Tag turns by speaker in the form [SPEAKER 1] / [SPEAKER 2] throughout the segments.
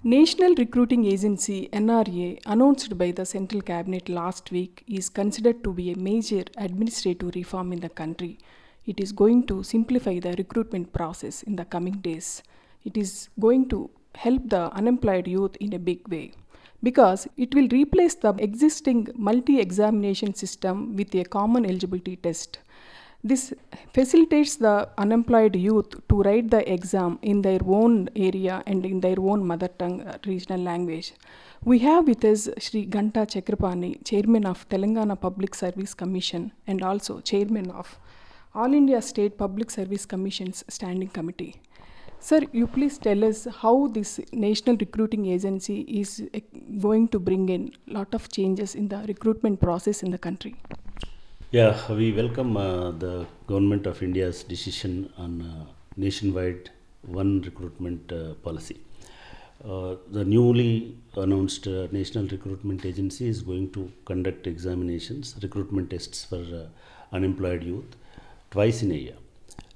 [SPEAKER 1] National Recruiting Agency NRA, announced by the Central Cabinet last week, is considered to be a major administrative reform in the country. It is going to simplify the recruitment process in the coming days. It is going to help the unemployed youth in a big way because it will replace the existing multi-examination system with a common eligibility test. This facilitates the unemployed youth to write the exam in their own area and in their own mother tongue regional language. We have with us Sri Ganta Chakrapani, Chairman of Telangana Public Service Commission and also Chairman of All India State Public Service Commission's Standing Committee. Sir, you please tell us how this National Recruiting Agency is going to bring in a lot of changes in the recruitment process in the country.
[SPEAKER 2] Yeah, we welcome the Government of India's decision on nationwide one recruitment policy. The newly announced National Recruitment Agency is going to conduct examinations, recruitment tests for unemployed youth twice in a year.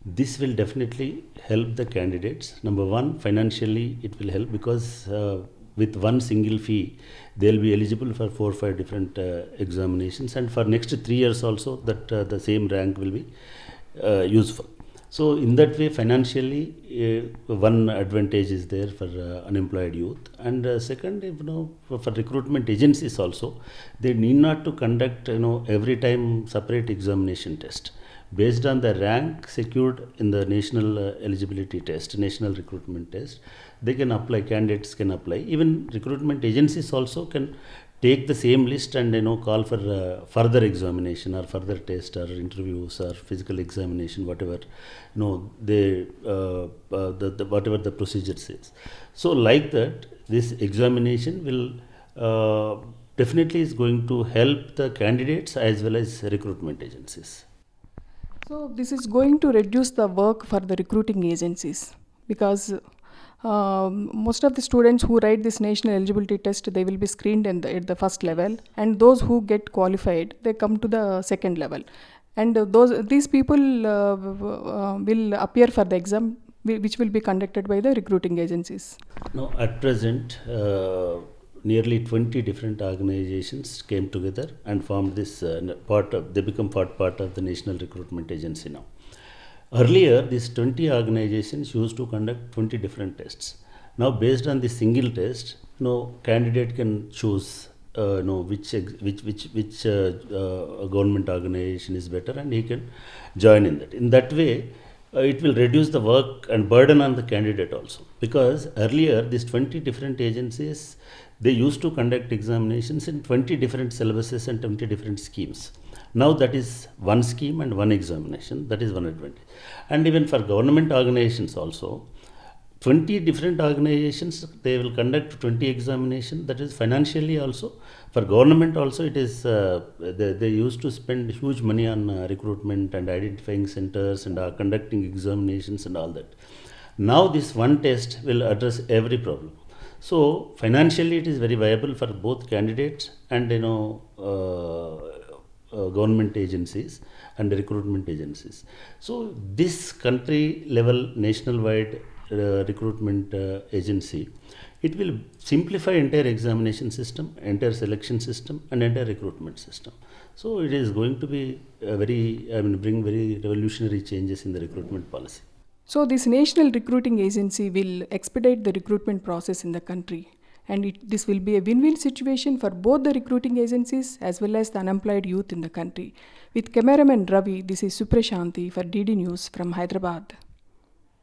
[SPEAKER 2] This will definitely help the candidates. Number one, financially it will help because with one single fee, they'll be eligible for 4 or 5 different examinations, and for next 3 years also that the same rank will be useful. So in that way, financially, one advantage is there for unemployed youth, and second, for recruitment agencies also, they need not to conduct every time separate examination test. Based on the rank secured in the national eligibility test, national recruitment test, they can apply, candidates can apply. Even recruitment agencies also can take the same list and call for further examination or further test or interviews or physical examination, whatever whatever the procedure says. So like that, this examination will definitely is going to help the candidates as well as recruitment agencies.
[SPEAKER 1] So this is going to reduce the work for the recruiting agencies because most of the students who write this national eligibility test, they will be screened at the first level, and those who get qualified, they come to the second level, and these people will appear for the exam which will be conducted by the recruiting agencies.
[SPEAKER 2] Now at present, nearly 20 different organizations came together and formed this they become part of the National Recruitment Agency now. Earlier, these 20 organizations used to conduct 20 different tests. Now, based on the single test, candidate can choose which government organization is better, and he can join in that. In that way, it will reduce the work and burden on the candidate also, because earlier these 20 different agencies, they used to conduct examinations in 20 different syllabuses and 20 different schemes. Now that is one scheme and one examination. That is one advantage. And even for government organizations also, 20 different organizations, they will conduct 20 examinations. That is financially also. For government also, it is they used to spend huge money on recruitment and identifying centers and conducting examinations and all that. Now this one test will address every problem. So financially, it is very viable for both candidates and government agencies and recruitment agencies. So this country level nationwide recruitment agency, it will simplify entire examination system, entire selection system, and entire recruitment system. So it is going to be bring very revolutionary changes in the recruitment policy.
[SPEAKER 1] So this National Recruiting Agency will expedite the recruitment process in the country, and this will be a win-win situation for both the recruiting agencies as well as the unemployed youth in the country. With cameraman Ravi, this is Suprashanti for DD News from Hyderabad.